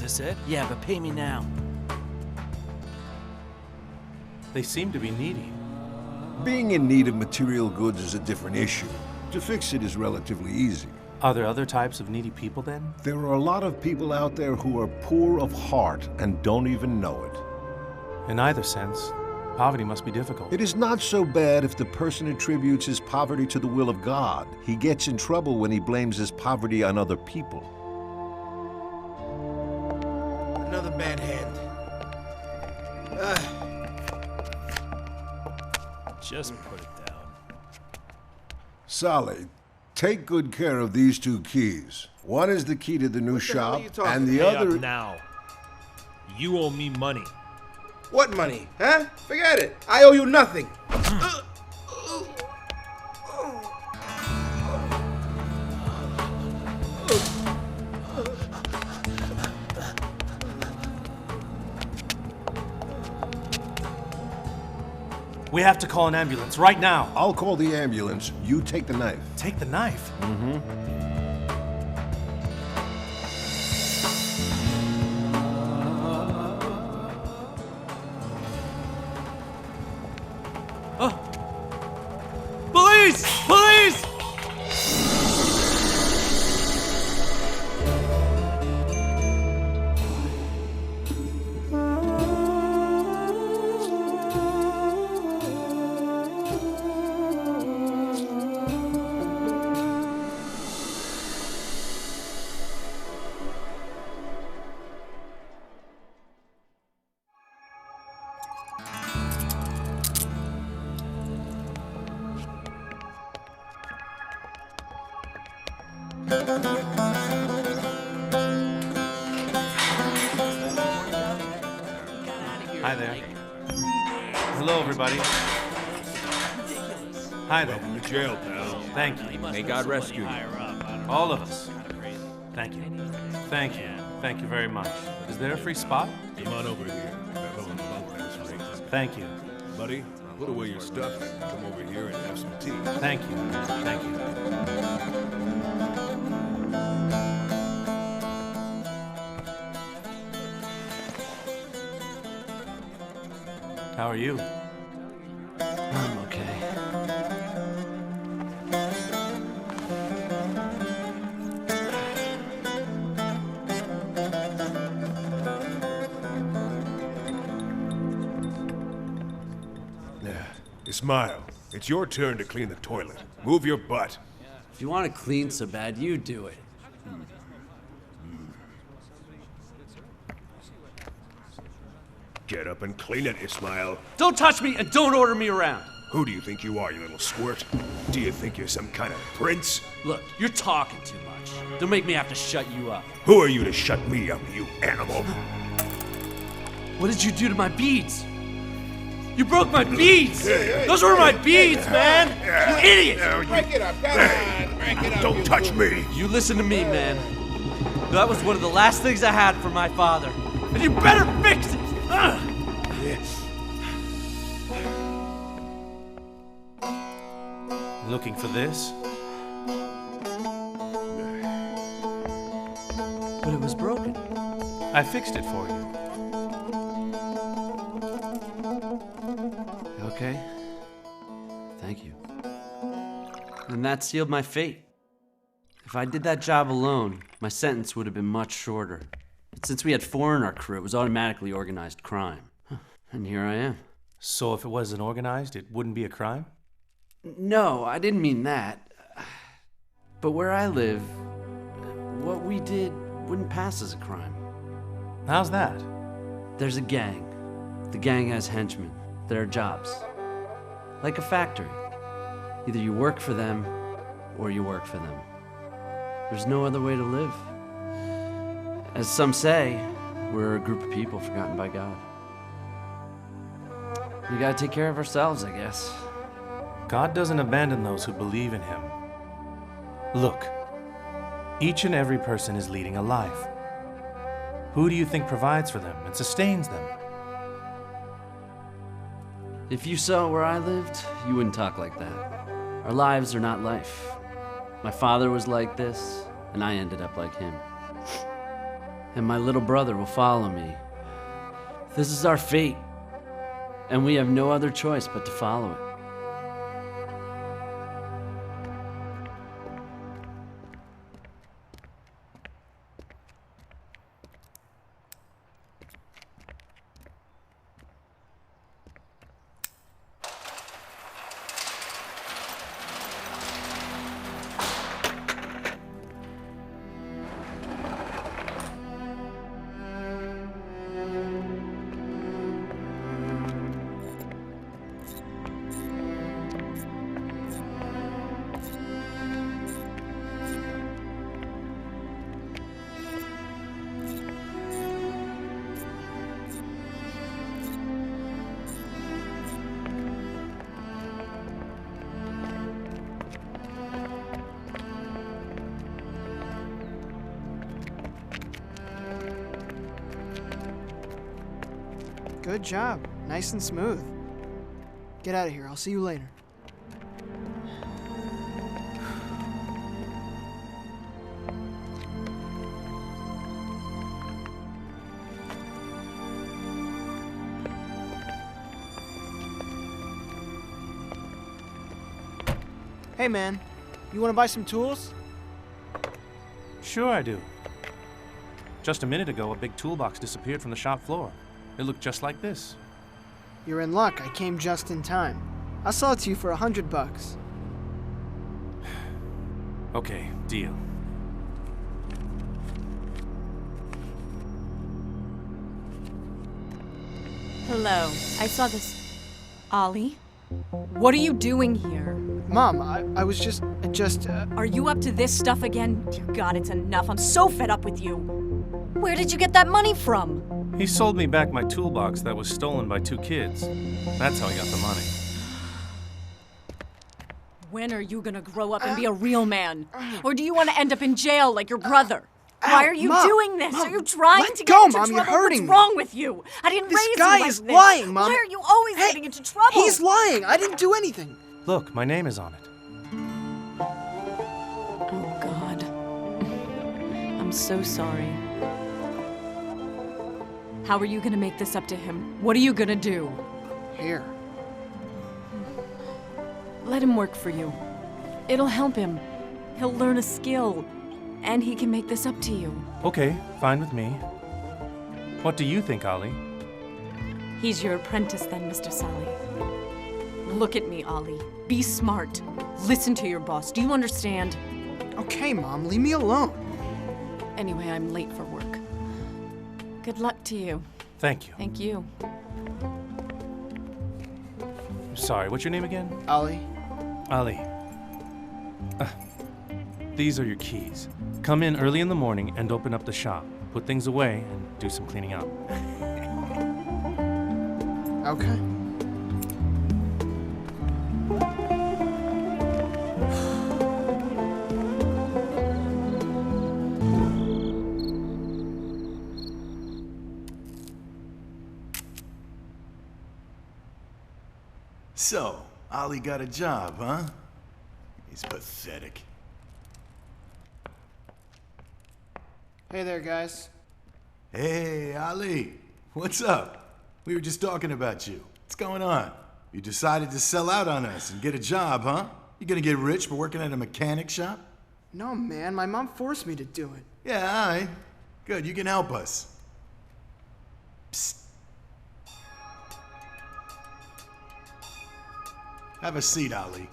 this it? Yeah, but pay me now. They seem to be needy. Being in need of material goods is a different issue. To fix it is relatively easy. Are there other types of needy people then? There are a lot of people out there who are poor of heart and don't even know it. In either sense, poverty must be difficult. It is not so bad if the person attributes his poverty to the will of God. He gets in trouble when he blames his poverty on other people. Another bad hand. Just put it down. Salih, take good care of these two keys. One is the key to the new shop, and the Pay other... up now. You owe me money. What money? Huh? Forget it. I owe you nothing. We have to call an ambulance right now. I'll call the ambulance. You take the knife. Take the knife? Mm-hmm. Police! Police! Hi there. Hello, everybody. Hi there. Welcome to jail, pal. Thank you. May God rescue you. All of us. Thank you. Thank you. Thank you very much. Is there a free spot? Come on over here. That little bunk has free. Thank you. Buddy, put away your stuff and come over here and have some tea. Thank you. Thank you. How are you? I'm okay. Ismail, it's your turn to clean the toilet. Move your butt. If you want to clean so bad, you do it. Get up and clean it, Ismail. Don't touch me and don't order me around. Who do you think you are, you little squirt? Do you think you're some kind of prince? Look, you're talking too much. Don't make me have to shut you up. Who are you to shut me up, you animal? What did you do to my beads? You broke my beads! Those were my beads, man! You idiot! Break it up. Come on. Break it up. Don't touch me! You listen to me, man. That was one of the last things I had from my father. And you better fix it! Ugh. Looking for this? But it was broken. I fixed it for you. Okay. Thank you. And that sealed my fate. If I did that job alone, my sentence would have been much shorter. But since we had four in our crew, it was automatically organized crime. And here I am. So if it wasn't organized, it wouldn't be a crime? No, I didn't mean that. But where I live, what we did wouldn't pass as a crime. How's that? There's a gang. The gang has henchmen. There are jobs. Like a factory. Either you work for them, or you work for them. There's no other way to live. As some say, we're a group of people forgotten by God. We gotta take care of ourselves, I guess. God doesn't abandon those who believe in Him. Look, each and every person is leading a life. Who do you think provides for them and sustains them? If you saw where I lived, you wouldn't talk like that. Our lives are not life. My father was like this, and I ended up like him. and my little brother will follow me. This is our fate, and we have no other choice but to follow it. Good job. Nice and smooth. Get out of here. I'll see you later. Hey, man. You want to buy some tools? Sure I do. Just a minute ago, a big toolbox disappeared from the shop floor. It looked just like this. You're in luck. I came just in time. I'll sell it to you for $100. Okay, deal. Hello. I saw this. Ollie? What are you doing here? Mom, I was just... Are you up to this stuff again? Dear God, it's enough. I'm so fed up with you. Where did you get that money from? He sold me back my toolbox that was stolen by 2 kids. That's how he got the money. When are you gonna grow up and be a real man? Or do you want to end up in jail like your brother? Why are you Mom, doing this? Mom, Are you trying let to go, get into Mom, trouble? you're hurting What's me. wrong with you? I didn't This raise guy you like is this. lying, Mom. Why are you always Hey, getting into trouble? He's lying. I didn't do anything. Look, my name is on it. Oh, God. I'm so sorry. How are you gonna make this up to him? What are you gonna do? Here. Let him work for you. It'll help him. He'll learn a skill. And he can make this up to you. Okay, fine with me. What do you think, Ollie? He's your apprentice then, Mr. Salih. Look at me, Ollie. Be smart. Listen to your boss. Do you understand? Okay, Mom, leave me alone. Anyway, I'm late for work. Good luck to you. Thank you. Thank you. I'm sorry, what's your name again? Ollie. Ali. These are your keys. Come in early in the morning and open up the shop. Put things away and do some cleaning up. Okay. So, Ollie got a job, huh? He's pathetic. Hey there, guys. Hey, Ollie. What's up? We were just talking about you. What's going on? You decided to sell out on us and get a job, huh? You gonna get rich for working at a mechanic shop? No, man, my mom forced me to do it. Yeah, all right. Good, you can help us. Psst. Have a seat, Ollie.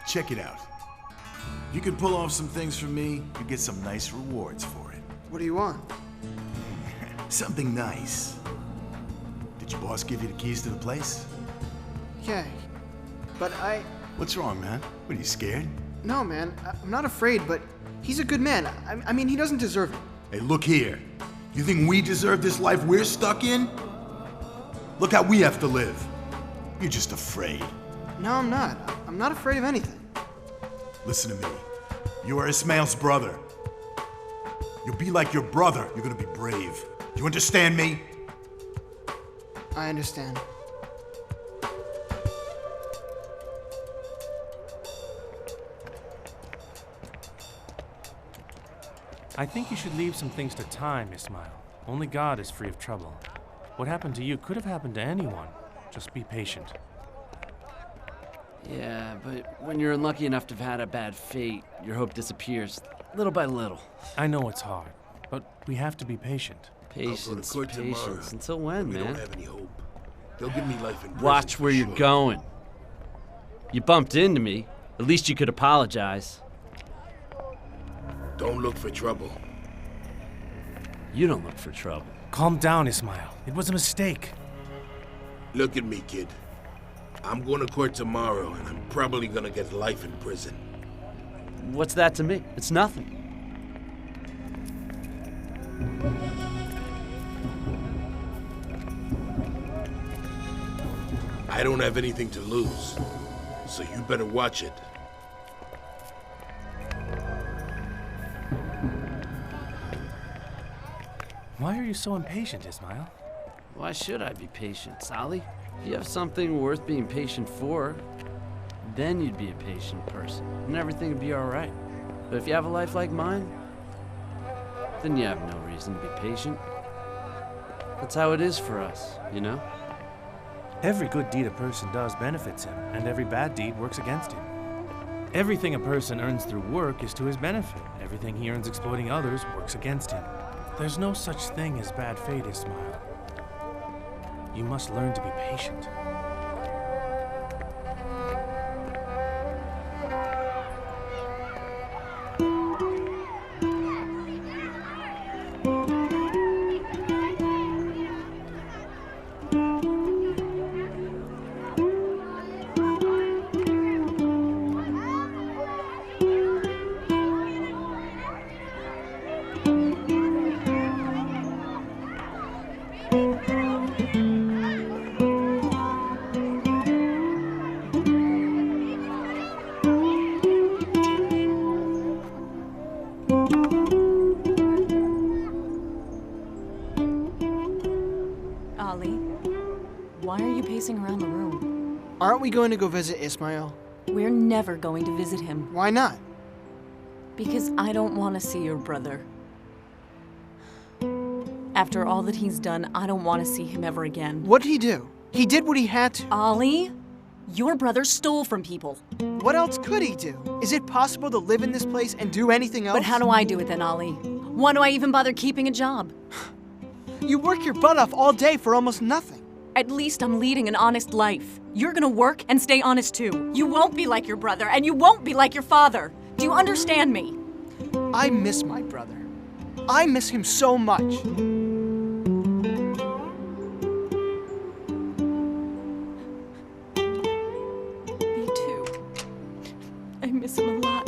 Check it out. You can pull off some things for me, you get some nice rewards for it. What do you want? Something nice. Did your boss give you the keys to the place? Yeah, but What's wrong, man? What, are you scared? No, man, I'm not afraid, but he's a good man. I mean, he doesn't deserve it. Hey, look here. You think we deserve this life we're stuck in? Look how we have to live. You're just afraid. No, I'm not. I'm not afraid of anything. Listen to me. You are Ismail's brother. You'll be like your brother. You're gonna be brave. Do you understand me? I understand. I think you should leave some things to time, Ismail. Only God is free of trouble. What happened to you could have happened to anyone. Just be patient. Yeah, but when you're unlucky enough to have had a bad fate, your hope disappears, little by little. I know it's hard, but we have to be patient. Patience, court tomorrow. patience. Until when, We don't man? have any hope. They'll give me life in prison. Watch for where you're sure. going. You bumped into me. At least you could apologize. Don't look for trouble. You don't look for trouble. Calm down, Ismail. It was a mistake. Look at me, kid. I'm going to court tomorrow, and I'm probably going to get life in prison. What's that to me? It's nothing. I don't have anything to lose, so you better watch it. Why are you so impatient, Ismail? Why should I be patient, Salih? If you have something worth being patient for, then you'd be a patient person, and everything would be all right. But if you have a life like mine, then you have no reason to be patient. That's how it is for us, you know? Every good deed a person does benefits him, and every bad deed works against him. Everything a person earns through work is to his benefit. Everything he earns exploiting others works against him. There's no such thing as bad fate, Ismail. You must learn to be patient. Ollie, why are you pacing around the room? Aren't we going to go visit Ismail? We're never going to visit him. Why not? Because I don't want to see your brother. After all that he's done, I don't want to see him ever again. What did he do? He did what he had to. Ollie, your brother stole from people. What else could he do? Is it possible to live in this place and do anything else? But how do I do it then, Ollie? Why do I even bother keeping a job? You work your butt off all day for almost nothing. At least I'm leading an honest life. You're gonna work and stay honest too. You won't be like your brother, and you won't be like your father. Do you understand me? I miss my brother. I miss him so much. Me too. I miss him a lot.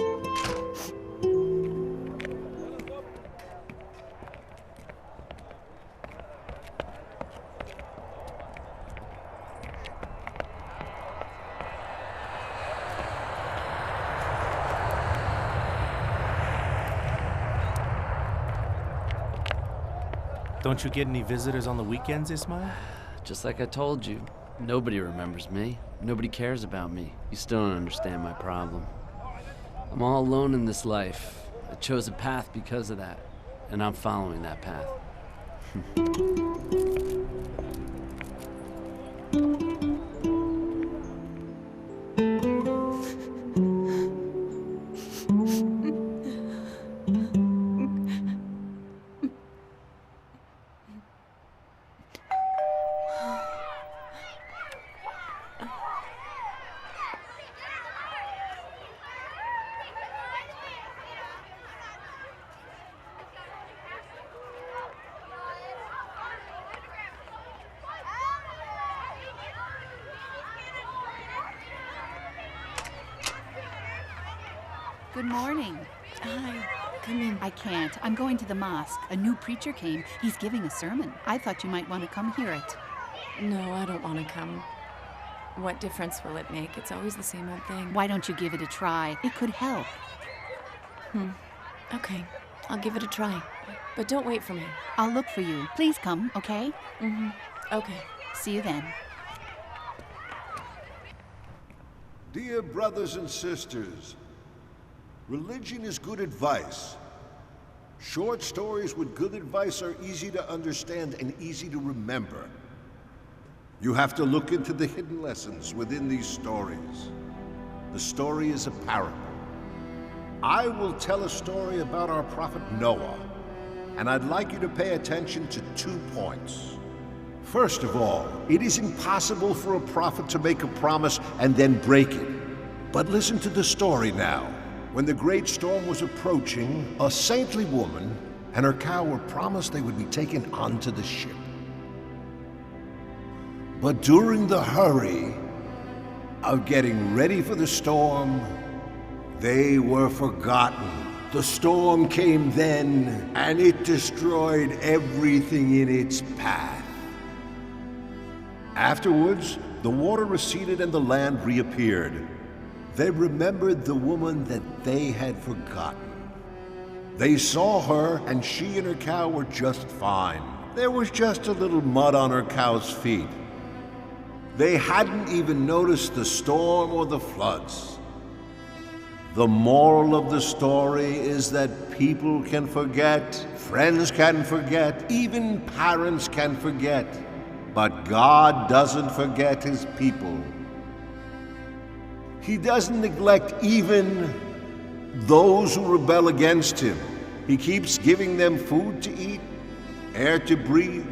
Don't you get any visitors on the weekends, Ismail? Just like I told you, nobody remembers me. Nobody cares about me. You still don't understand my problem. I'm all alone in this life. I chose a path because of that, and I'm following that path. Good morning. Hi, come in. I can't. I'm going to the mosque. A new preacher came. He's giving a sermon. I thought you might want to come hear it. No, I don't want to come. What difference will it make? It's always the same old thing. Why don't you give it a try? It could help. Okay, I'll give it a try. But don't wait for me. I'll look for you. Please come, okay? Okay. See you then. Dear brothers and sisters, religion is good advice, Short stories with good advice are easy to understand and easy to remember. You have to look into the hidden lessons within these stories. The story is a parable. I will tell a story about our prophet Noah, and I'd like you to pay attention to 2 points. First of all, it is impossible for a prophet to make a promise and then break it. But listen to the story now. When the great storm was approaching, a saintly woman and her cow were promised they would be taken onto the ship. But during the hurry of getting ready for the storm, they were forgotten. The storm came then, and it destroyed everything in its path. Afterwards, the water receded and the land reappeared. They remembered the woman that they had forgotten. They saw her, and she and her cow were just fine. There was just a little mud on her cow's feet. They hadn't even noticed the storm or the floods. The moral of the story is that people can forget, friends can forget, even parents can forget. But God doesn't forget his people. He doesn't neglect even those who rebel against him. He keeps giving them food to eat, air to breathe.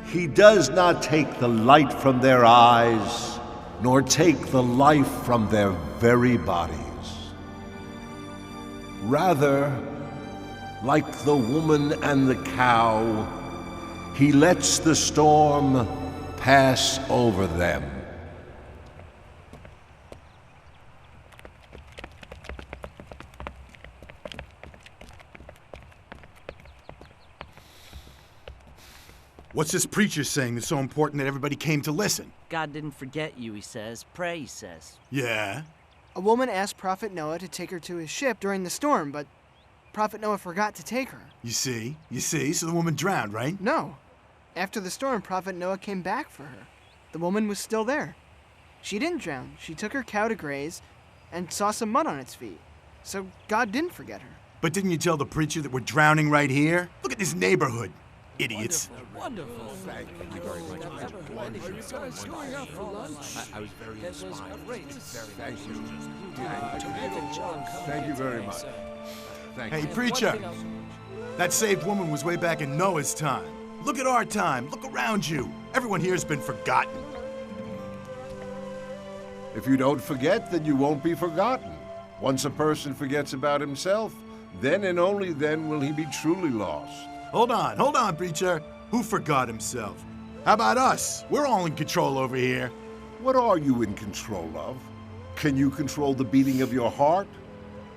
He does not take the light from their eyes, nor take the life from their very bodies. Rather, like the woman and the cow, he lets the storm pass over them. What's this preacher saying that's so important that everybody came to listen? God didn't forget you, he says. Pray, he says. Yeah? A woman asked Prophet Noah to take her to his ship during the storm, but Prophet Noah forgot to take her. You see? So the woman drowned, right? No. After the storm, Prophet Noah came back for her. The woman was still there. She didn't drown. She took her cow to graze and saw some mud on its feet. So God didn't forget her. But didn't you tell the preacher that we're drowning right here? Look at this neighborhood. Idiots. Wonderful. Thank you very much. Are you guys going out for lunch? I was very inspired. Thank you. Thank you very much. Thank you. Hey, preacher. That saved woman was way back in Noah's time. Look at our time. Look around you. Everyone here has been forgotten. If you don't forget, then you won't be forgotten. Once a person forgets about himself, then and only then will he be truly lost. Hold on, preacher. Who forgot himself? How about us? We're all in control over here. What are you in control of? Can you control the beating of your heart?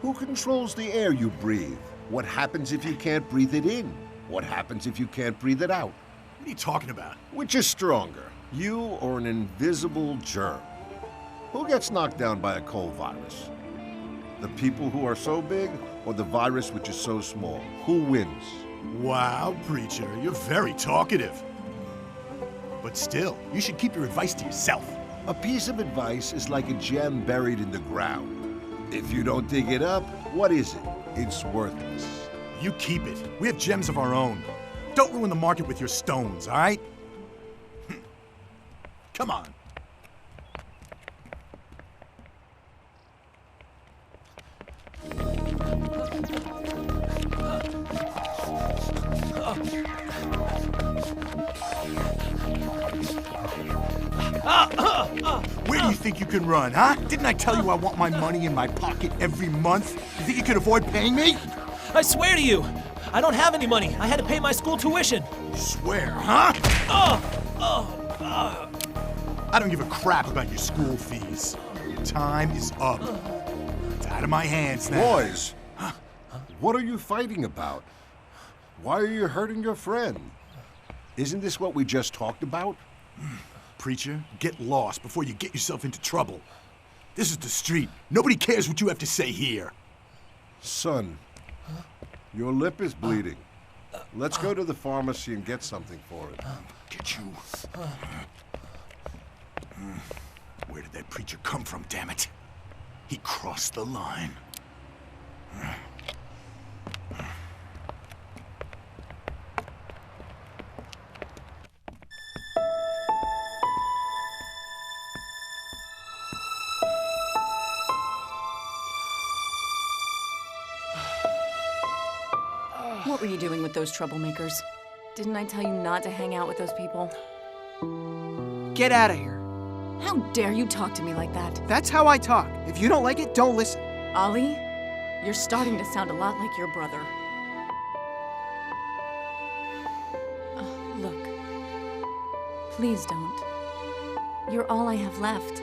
Who controls the air you breathe? What happens if you can't breathe it in? What happens if you can't breathe it out? What are you talking about? Which is stronger, you or an invisible germ? Who gets knocked down by a cold virus? The people who are so big, or the virus which is so small? Who wins? Wow, preacher, you're very talkative. But still, you should keep your advice to yourself. A piece of advice is like a gem buried in the ground. If you don't dig it up, what is it? It's worthless. You keep it. We have gems of our own. Don't ruin the market with your stones, all right? Come on. Where do you think you can run, huh? Didn't I tell you I want my money in my pocket every month? You think you can avoid paying me? I swear to you, I don't have any money. I had to pay my school tuition. Swear, huh? I don't give a crap about your school fees. Your time is up. It's out of my hands now. Boys, what are you fighting about? Why are you hurting your friend? Isn't this what we just talked about? Preacher, get lost before you get yourself into trouble. This is the street. Nobody cares what you have to say here. Son, your lip is bleeding. Let's go to the pharmacy and get something for it. Get you. Where did that preacher come from, damn it? He crossed the line. What were you doing with those troublemakers? Didn't I tell you not to hang out with those people? Get out of here. How dare you talk to me like that? That's how I talk. If you don't like it, don't listen. Ollie, you're starting to sound a lot like your brother. Oh, look. Please don't. You're all I have left.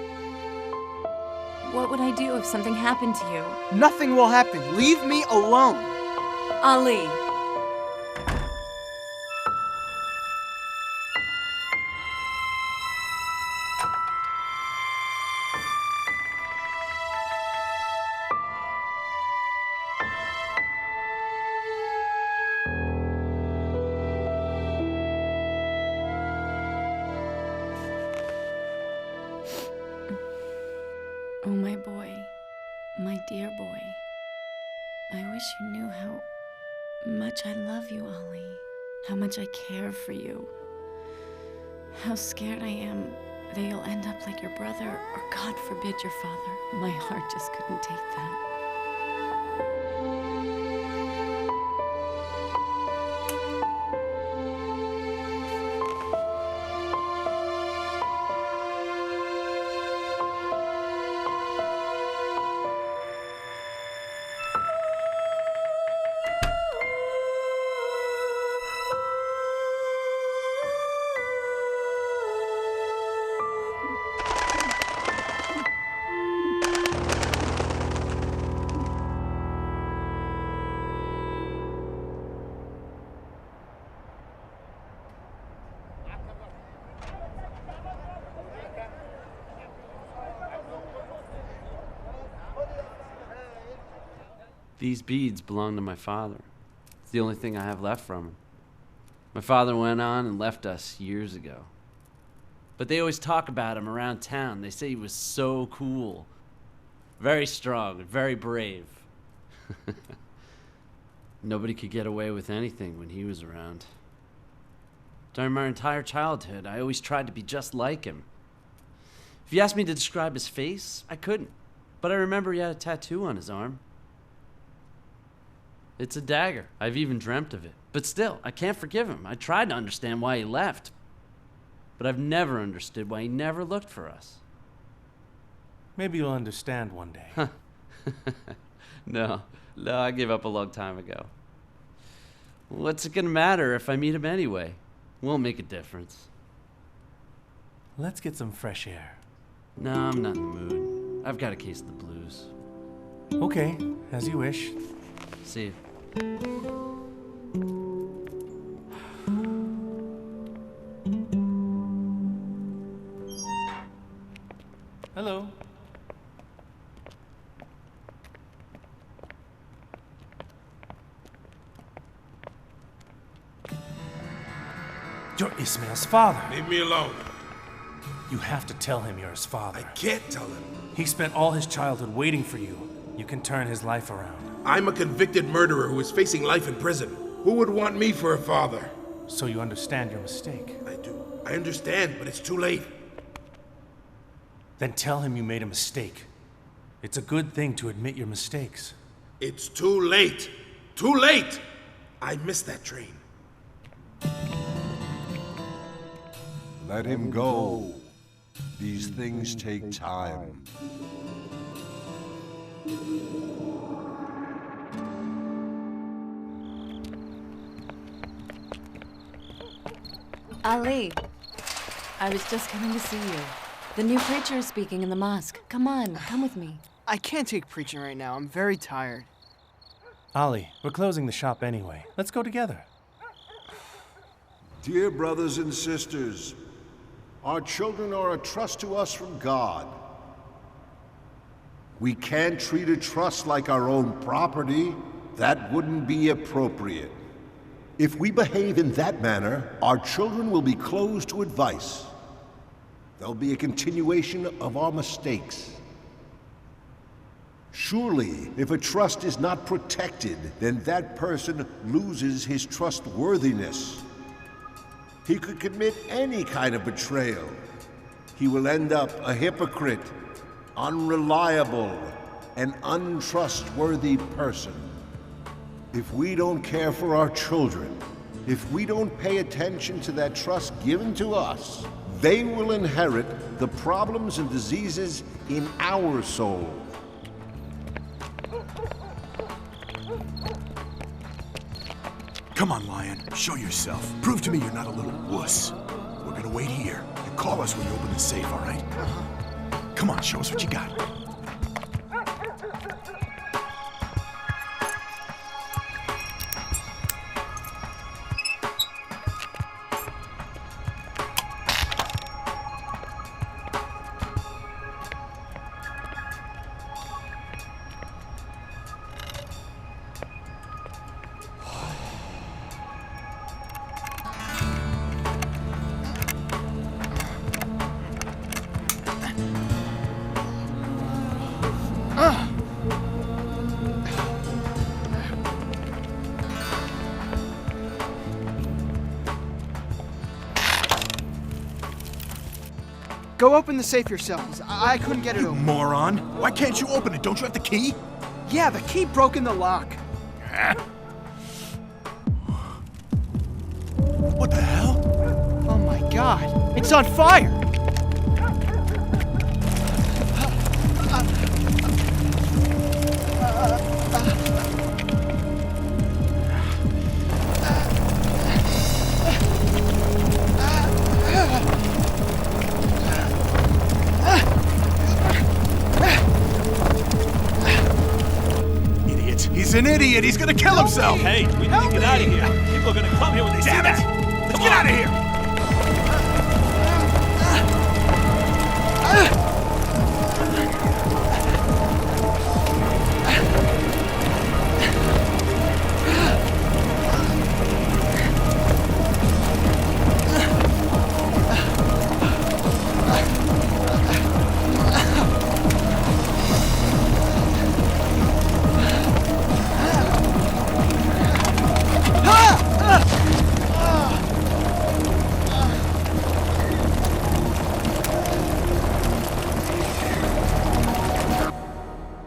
What would I do if something happened to you? Nothing will happen. Leave me alone. Ali! Oh, my boy, my dear boy. I wish you knew how much I love you, Ollie. How much I care for you. How scared I am that you'll end up like your brother, or God forbid your father. My heart just couldn't take that. These beads belong to my father. It's the only thing I have left from him. My father went on and left us years ago. But they always talk about him around town. They say he was so cool. Very strong, very brave. Nobody could get away with anything when he was around. During my entire childhood, I always tried to be just like him. If you asked me to describe his face, I couldn't. But I remember he had a tattoo on his arm. It's a dagger. I've even dreamt of it. But still, I can't forgive him. I tried to understand why he left. But I've never understood why he never looked for us. Maybe you'll understand one day. No, I gave up a long time ago. What's it gonna matter if I meet him anyway? Won't make a difference. Let's get some fresh air. No, I'm not in the mood. I've got a case of the blues. Okay, as you wish. See you. Hello. You're Ismail's father. Leave me alone. You have to tell him you're his father. I can't tell him. He spent all his childhood waiting for you. You can turn his life around. I'm a convicted murderer who is facing life in prison. Who would want me for a father? So you understand your mistake. I do. I understand, but it's too late. Then tell him you made a mistake. It's a good thing to admit your mistakes. It's too late. Too late! I missed that train. Let him go. These things take time. Ali, I was just coming to see you. The new preacher is speaking in the mosque. Come on, come with me. I can't take preaching right now. I'm very tired. Ali, we're closing the shop anyway. Let's go together. Dear brothers and sisters, our children are a trust to us from God. We can't treat a trust like our own property. That wouldn't be appropriate. If we behave in that manner, our children will be closed to advice. There'll be a continuation of our mistakes. Surely, if a trust is not protected, then that person loses his trustworthiness. He could commit any kind of betrayal. He will end up a hypocrite, unreliable, and untrustworthy person. If we don't care for our children, if we don't pay attention to that trust given to us, they will inherit the problems and diseases in our soul. Come on, Lion. Show yourself. Prove to me you're not a little wuss. We're gonna wait here. You call us when you open the safe, all right? Come on, show us what you got. Go open the safe yourselves. I couldn't get it You open. moron! Why can't you open it? Don't you have the key? Yeah, the key broke in the lock. What the hell? Oh my god, it's on fire! He's an idiot! He's gonna kill himself! Hey, we need to get out of here. People are gonna come here when they see that. Let's get out of here!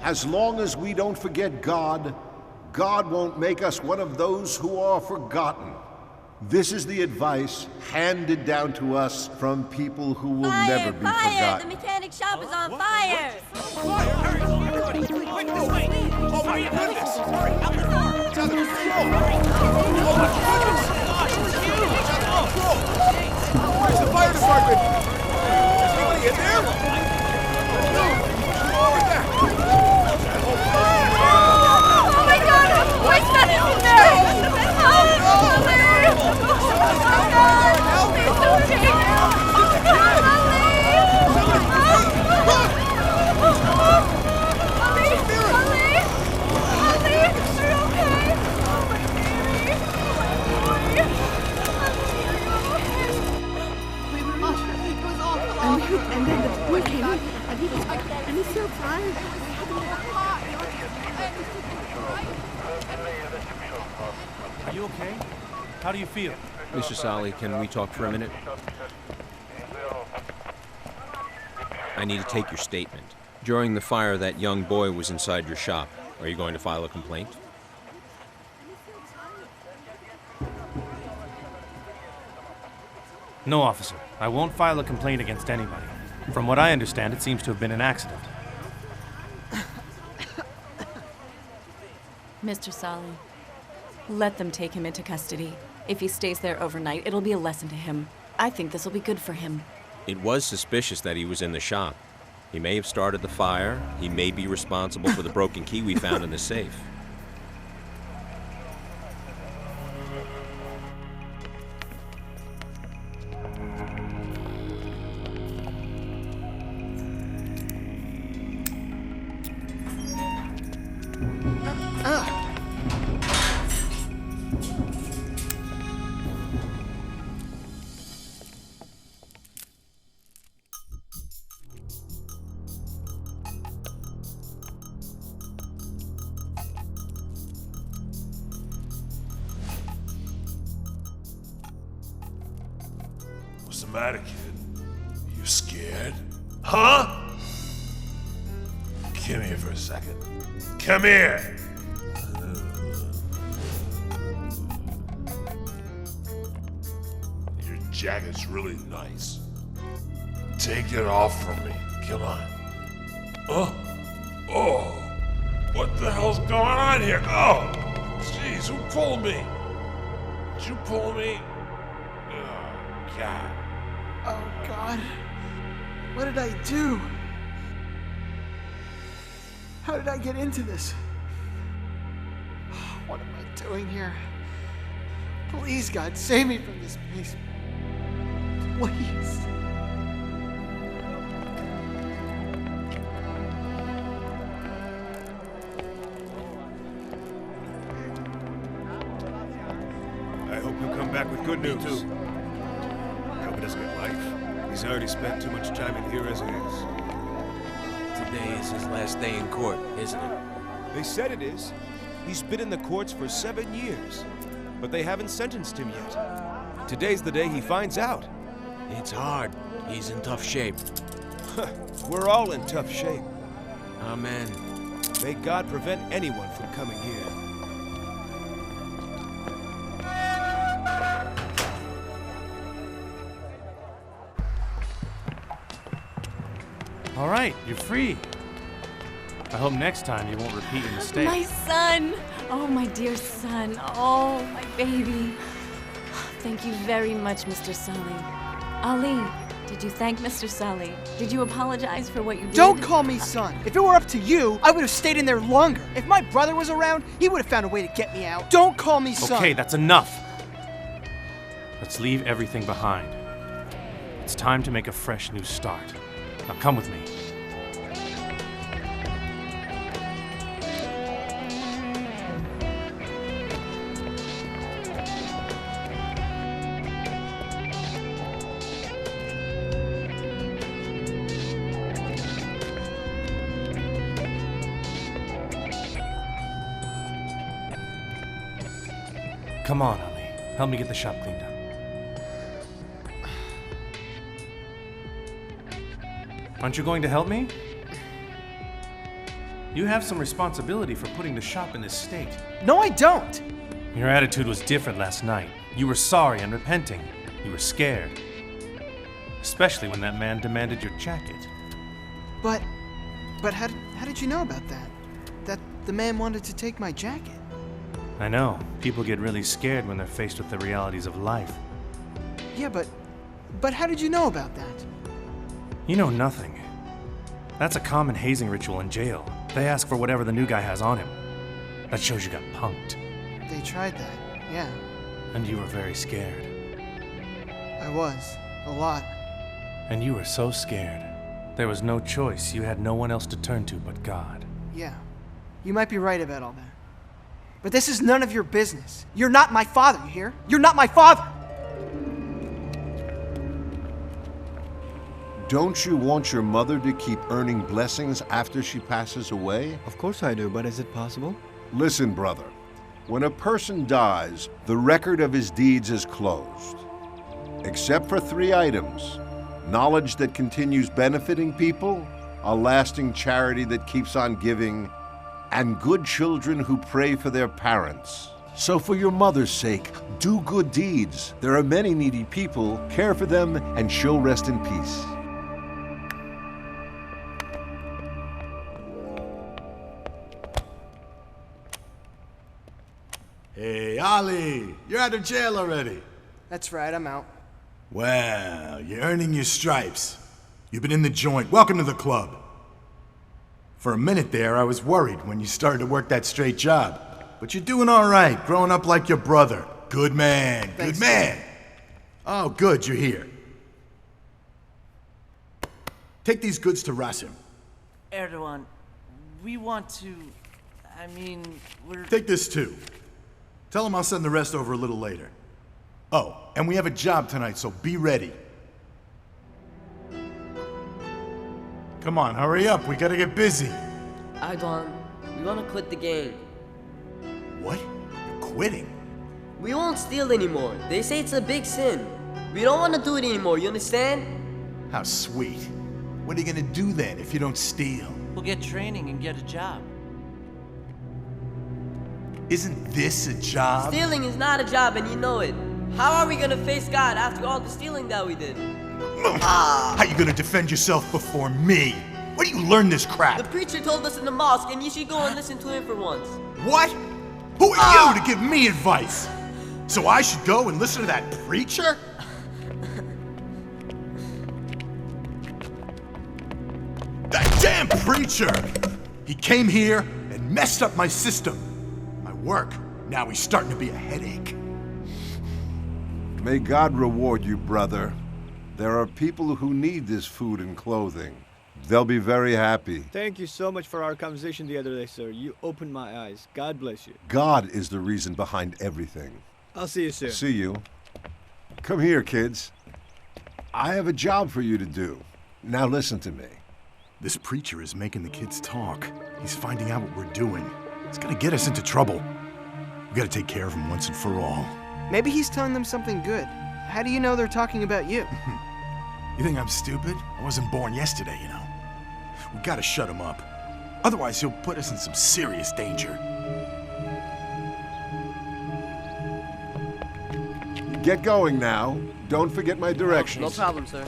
As long as we don't forget God, God won't make us one of those who are forgotten. This is the advice handed down to us from people who will never be Fire! forgotten. The mechanic shop is on fire! Hurry, everybody, quick, this way. Oh my goodness! Hurry, out the door. It's out of control. Oh my goodness! Gosh, it's huge. It's out of control. Where's the fire department? Is anybody in there? No! What's with that? Oh my god! Where's that in there? Oh, Larry! Oh my god! Please don't take it! Oh god, And then the boy came in, and he's so tired. Are you okay? How do you feel? Mr. Salih, can we talk for a minute? I need to take your statement. During the fire, that young boy was inside your shop. Are you going to file a complaint? No, officer. I won't file a complaint against anybody. From what I understand, it seems to have been an accident. Mr. Salih, let them take him into custody. If he stays there overnight, it'll be a lesson to him. I think this will be good for him. It was suspicious that he was in the shop. He may have started the fire. He may be responsible for the broken key we found in the safe. What's the matter, kid? You scared? Huh? Come here for a second. Come here! jacket's really nice. Take it off from me. Come on. Oh. What the hell's going on here? Oh. Jeez, who pulled me? Did you pull me? Oh, God. Oh, God. What did I do? How did I get into this? What am I doing here? Please, God, save me from this place. Please. I hope you'll come back with good news. Too. I hope he doesn't get life. He's already spent too much time in here as it is. Today is his last day in court, isn't it? They said it is. He's been in the courts for 7 years, but they haven't sentenced him yet. Today's the day he finds out. It's hard. He's in tough shape. We're all in tough shape. Amen. May God prevent anyone from coming here. All right, you're free. I hope next time you won't repeat your mistake. My son! Oh, my dear son. Oh, my baby. Thank you very much, Mr. Salih. Ali, did you thank Mr. Salih? Did you apologize for what you did? Don't call me son. If it were up to you, I would have stayed in there longer. If my brother was around, he would have found a way to get me out. Don't call me son. Okay, that's enough. Let's leave everything behind. It's time to make a fresh new start. Now come with me. Come on, Ali. Help me get the shop cleaned up. Aren't you going to help me? You have some responsibility for putting the shop in this state. No, I don't. Your attitude was different last night. You were sorry and repenting. You were scared. Especially when that man demanded your jacket. But how did you know about that? That the man wanted to take my jacket? I know. People get really scared when they're faced with the realities of life. Yeah, but how did you know about that? You know nothing. That's a common hazing ritual in jail. They ask for whatever the new guy has on him. That shows you got punked. They tried that, yeah. And you were very scared. I was. A lot. And you were so scared. There was no choice. You had no one else to turn to but God. Yeah. You might be right about all that. But this is none of your business. You're not my father, you hear? You're not my father! Don't you want your mother to keep earning blessings after she passes away? Of course I do, but is it possible? Listen, brother. When a person dies, the record of his deeds is closed. Except for 3 items: knowledge that continues benefiting people, a lasting charity that keeps on giving, and good children who pray for their parents. So for your mother's sake, do good deeds. There are many needy people. Care for them, and she'll rest in peace. Hey, Ali, you're out of jail already. That's right, I'm out. Well, you're earning your stripes. You've been in the joint. Welcome to the club. For a minute there, I was worried when you started to work that straight job. But you're doing all right, growing up like your brother. Good man, Thanks, good man. Oh, good, you're here. Take these goods to Rasim. Erdogan, we want to... we're... Take this too. Tell him I'll send the rest over a little later. Oh, and we have a job tonight, so be ready. Come on, hurry up. We gotta get busy. Erdogan, we want to quit the gang. What? You're quitting? We won't steal anymore. They say it's a big sin. We don't want to do it anymore, you understand? How sweet. What are you gonna do then if you don't steal? We'll get training and get a job. Isn't this a job? Stealing is not a job and you know it. How are we gonna face God after all the stealing that we did? How you gonna defend yourself before me? Where do you learn this crap? The preacher told us in the mosque, and you should go and listen to him for once. What? Who are you to give me advice? So I should go and listen to that preacher? That damn preacher! He came here and messed up my system. My work. Now he's starting to be a headache. May God reward you, brother. There are people who need this food and clothing. They'll be very happy. Thank you so much for our conversation the other day, sir. You opened my eyes. God bless you. God is the reason behind everything. I'll see you soon. See you. Come here, kids. I have a job for you to do. Now listen to me. This preacher is making the kids talk. He's finding out what we're doing. It's gonna get us into trouble. We gotta take care of him once and for all. Maybe he's telling them something good. How do you know they're talking about you? You think I'm stupid? I wasn't born yesterday, you know. We gotta shut him up. Otherwise, he'll put us in some serious danger. Get going now. Don't forget my directions. No problem, sir.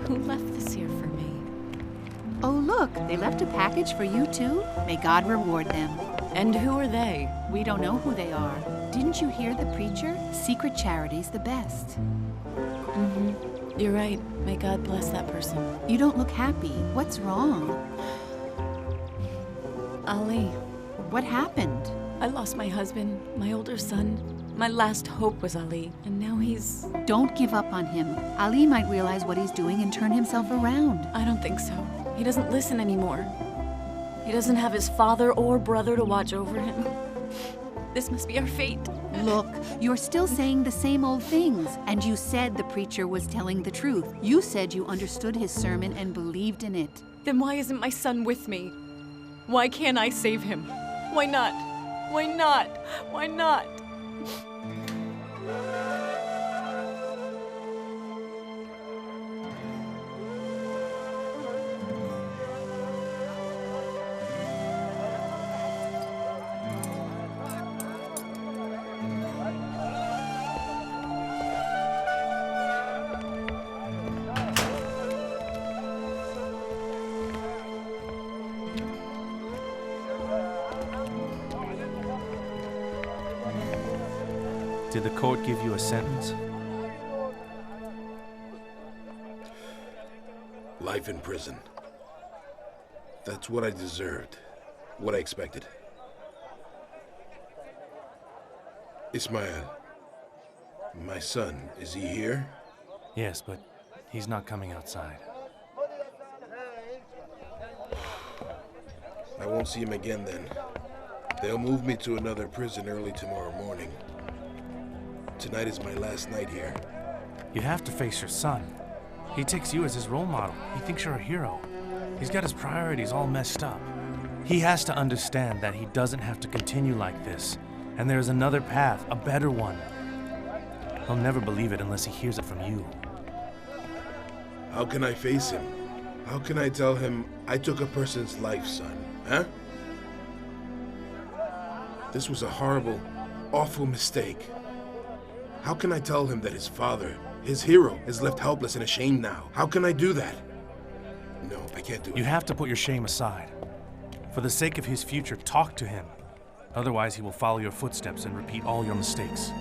Who left this here for me? Oh, look, they left a package for you too. May God reward them. And who are they? We don't know who they are. Didn't you hear the preacher? Secret charity's the best. Mm-hmm. You're right. May God bless that person. You don't look happy. What's wrong? Ali. What happened? I lost my husband, my older son. My last hope was Ali, and now he's... Don't give up on him. Ali might realize what he's doing and turn himself around. I don't think so. He doesn't listen anymore. He doesn't have his father or brother to watch over him. This must be our fate. Look, you're still saying the same old things, and you said the preacher was telling the truth. You said you understood his sermon and believed in it. Then why isn't my son with me? Why can't I save him? Why not? Why not? Why not? Did the court give you a sentence? Life in prison. That's what I deserved. What I expected. Ismail. My son, is he here? Yes, but he's not coming outside. I won't see him again then. They'll move me to another prison early tomorrow morning. Tonight is my last night here. You have to face your son. He takes you as his role model. He thinks you're a hero. He's got his priorities all messed up. He has to understand that he doesn't have to continue like this. And there's another path, a better one. He'll never believe it unless he hears it from you. How can I face him? How can I tell him I took a person's life, son? Huh? This was a horrible, awful mistake. How can I tell him that his father, his hero, is left helpless and ashamed now? How can I do that? No, I can't do it. You have to put your shame aside. For the sake of his future, talk to him. Otherwise, he will follow your footsteps and repeat all your mistakes.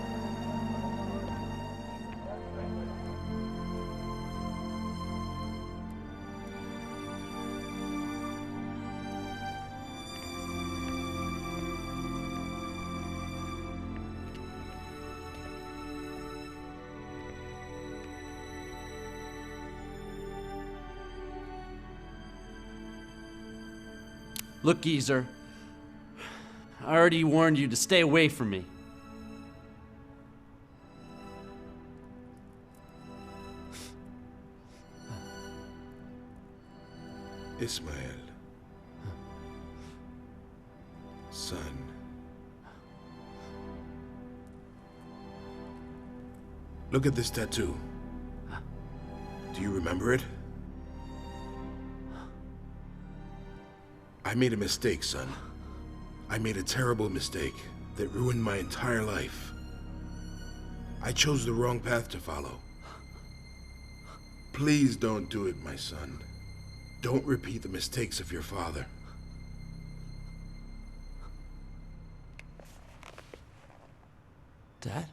Look, geezer. I already warned you to stay away from me. Ismael. Son. Look at this tattoo. Do you remember it? I made a mistake, son. I made a terrible mistake that ruined my entire life. I chose the wrong path to follow. Please don't do it, my son. Don't repeat the mistakes of your father. Dad?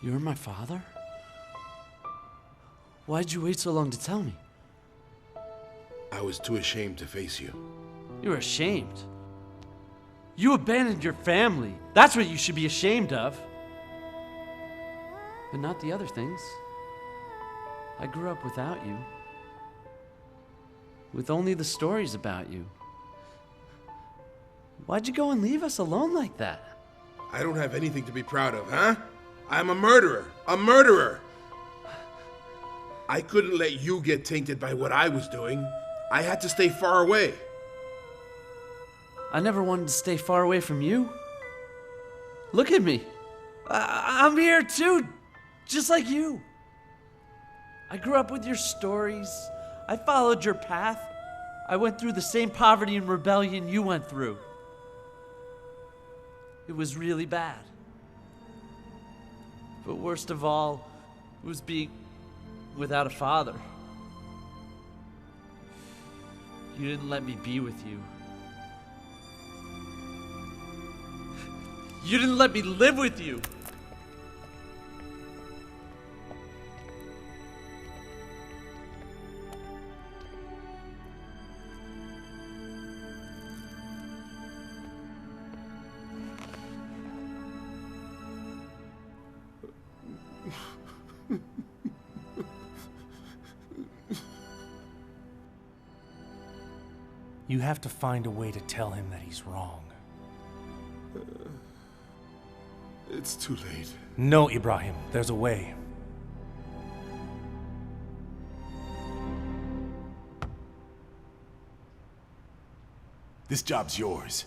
You're my father? Why'd you wait so long to tell me? I was too ashamed to face you. You were ashamed? You abandoned your family. That's what you should be ashamed of. But not the other things. I grew up without you. With only the stories about you. Why'd you go and leave us alone like that? I don't have anything to be proud of, huh? I'm a murderer. A murderer! I couldn't let you get tainted by what I was doing. I had to stay far away. I never wanted to stay far away from you. Look at me. I'm here too, just like you. I grew up with your stories. I followed your path. I went through the same poverty and rebellion you went through. It was really bad. But worst of all was being without a father. You didn't let me be with you. You didn't let me live with you. You have to find a way to tell him that he's wrong. It's too late. No, Ibrahim, there's a way. This job's yours.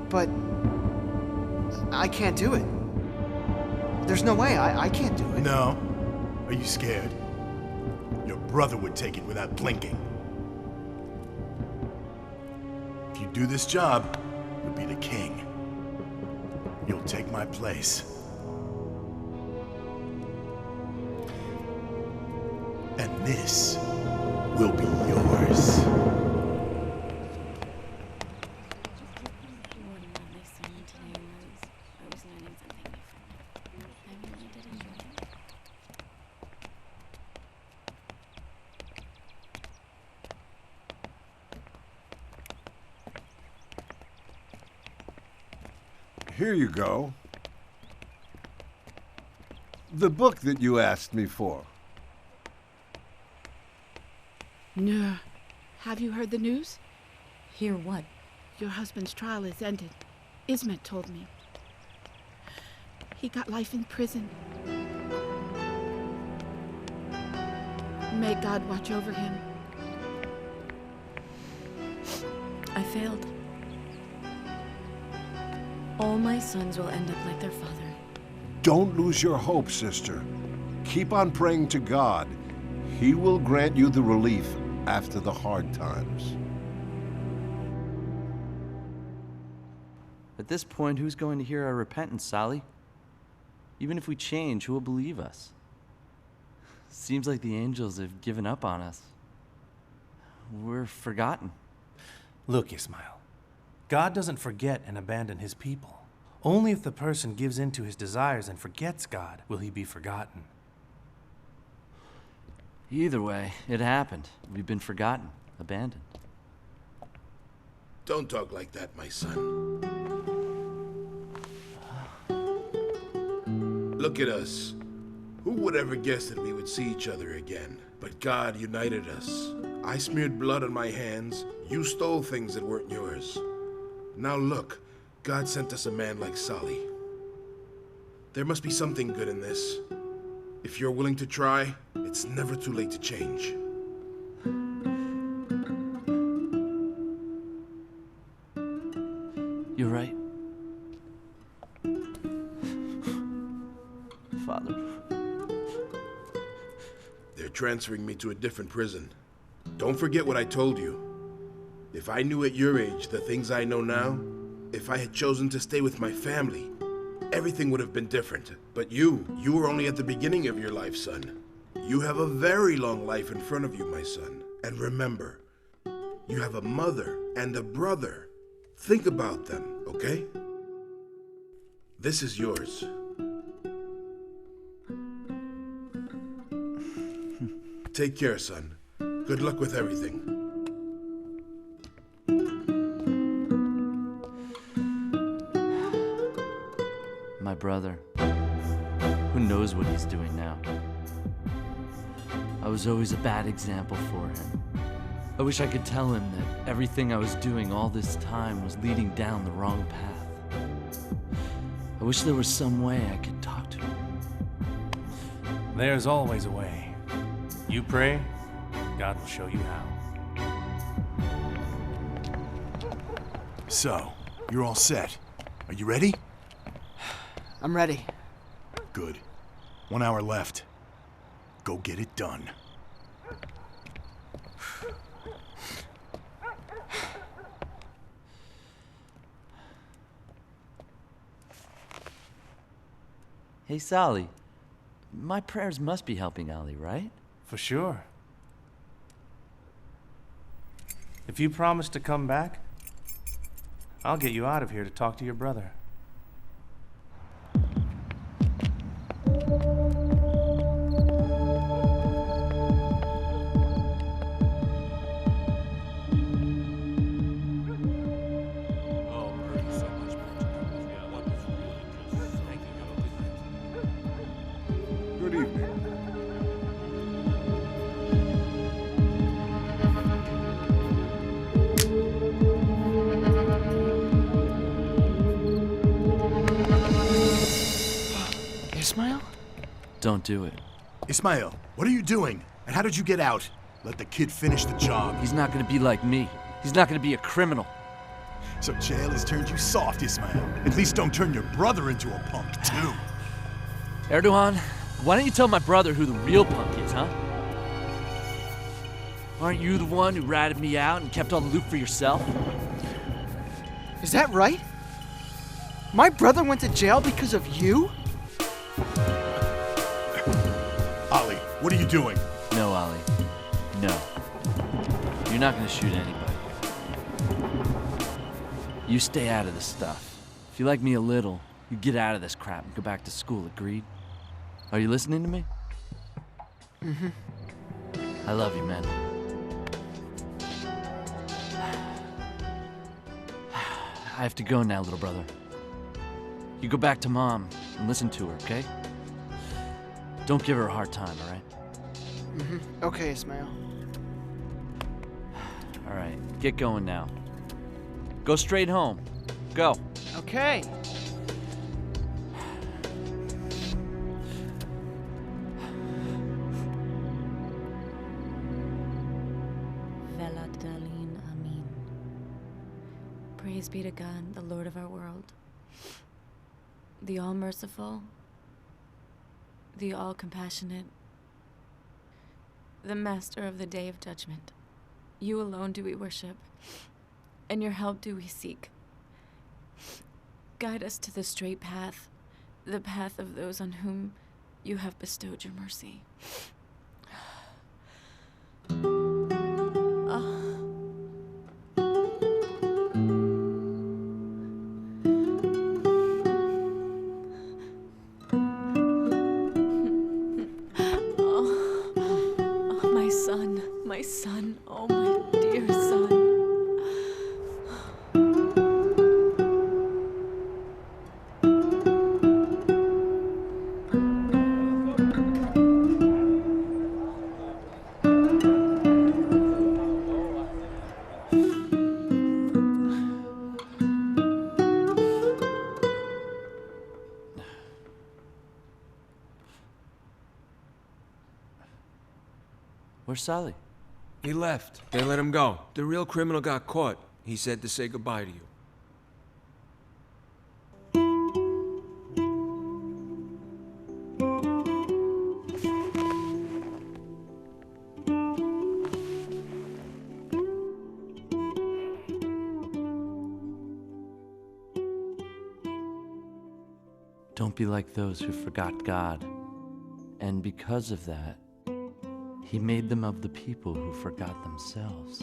But I can't do it. There's no way. I can't do it. No? Are you scared? Your brother would take it without blinking. If you do this job, you'll be the king. You'll take my place. And this will be yours. Here you go. The book that you asked me for. Nur, have you heard the news? Hear what? Your husband's trial is ended. Ismet told me. He got life in prison. May God watch over him. I failed. All my sons will end up like their father. Don't lose your hope, sister. Keep on praying to God. He will grant you the relief after the hard times. At this point, who's going to hear our repentance, Salih? Even if we change, who will believe us? Seems like the angels have given up on us. We're forgotten. Look, Ismail. God doesn't forget and abandon his people. Only if the person gives in to his desires and forgets God will he be forgotten. Either way, it happened. We've been forgotten, abandoned. Don't talk like that, my son. Look at us. Who would ever guess that we would see each other again? But God united us. I smeared blood on my hands. You stole things that weren't yours. Now look, God sent us a man like Salih. There must be something good in this. If you're willing to try, it's never too late to change. You're right. Father. They're transferring me to a different prison. Don't forget what I told you. If I knew at your age the things I know now, if I had chosen to stay with my family, everything would have been different. But you were only at the beginning of your life, son. You have a very long life in front of you, my son. And remember, you have a mother and a brother. Think about them, okay? This is yours. Take care, son. Good luck with everything. My brother. Who knows what he's doing now? I was always a bad example for him. I wish I could tell him that everything I was doing all this time was leading down the wrong path. I wish there was some way I could talk to him. There's always a way. You pray, God will show you how. So, you're all set. Are you ready? I'm ready. Good. 1 hour left. Go get it done. Hey, Salih. My prayers must be helping Ali, right? For sure. If you promise to come back, I'll get you out of here to talk to your brother. Good evening. Ismail? Don't do it. Ismail, what are you doing? And how did you get out? Let the kid finish the job. He's not gonna be like me. He's not gonna be a criminal. So jail has turned you soft, Ismail. At least don't turn your brother into a punk, too. Erdogan, why don't you tell my brother who the real punk is, huh? Aren't you the one who ratted me out and kept all the loot for yourself? Is that right? My brother went to jail because of you? Ali, what are you doing? No, Ali. No. You're not gonna shoot anybody. You stay out of this stuff. If you like me a little, you get out of this crap and go back to school, agreed? Are you listening to me? Mm-hmm. I love you, man. I have to go now, little brother. You go back to Mom and listen to her, okay? Don't give her a hard time, all right? Mm-hmm. Okay, Ismail. All right, get going now. Go straight home. Go. Okay. Veladalin Amin. Praise be to God, the Lord of our world, the all-merciful, the all-compassionate, the master of the day of judgment. You alone do we worship, and your help do we seek. Guide us to the straight path, the path of those on whom you have bestowed your mercy. Where's Salih? He left. They let him go. The real criminal got caught. He said to say goodbye to you. Don't be like those who forgot God. And because of that, He made them of the people who forgot themselves.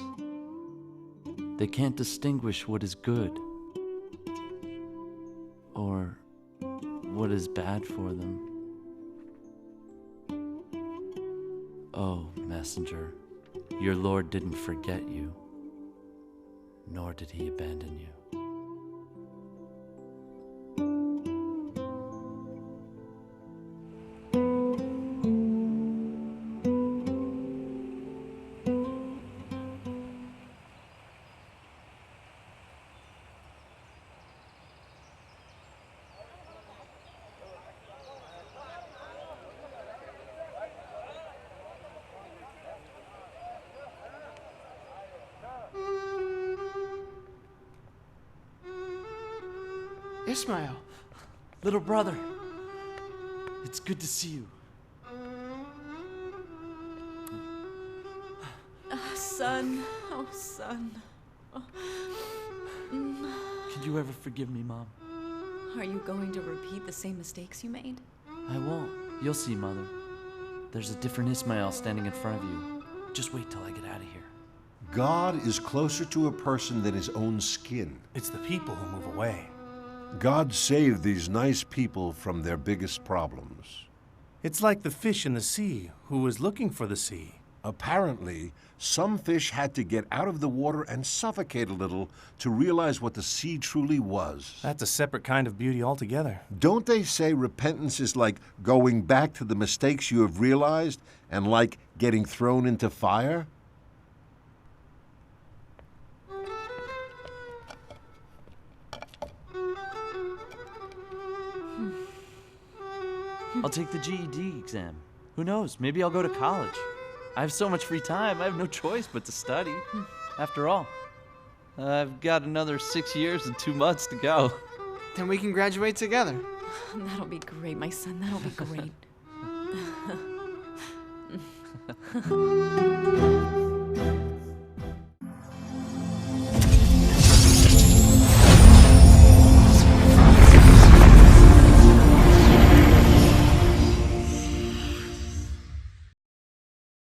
They can't distinguish what is good or what is bad for them. Oh, messenger, your Lord didn't forget you, nor did He abandon you. Ismail. Little brother, it's good to see you. Son. Oh, son. Oh. Could you ever forgive me, Mom? Are you going to repeat the same mistakes you made? I won't. You'll see, Mother. There's a different Ismail standing in front of you. Just wait till I get out of here. God is closer to a person than his own skin. It's the people who move away. God saved these nice people from their biggest problems. It's like the fish in the sea who was looking for the sea. Apparently, some fish had to get out of the water and suffocate a little to realize what the sea truly was. That's a separate kind of beauty altogether. Don't they say repentance is like going back to the mistakes you have realized and like getting thrown into fire? I'll take the GED exam. Who knows? Maybe I'll go to college. I have so much free time, I have no choice but to study. After all, I've got another 6 years and 2 months to go. Then we can graduate together. That'll be great, my son. That'll be great.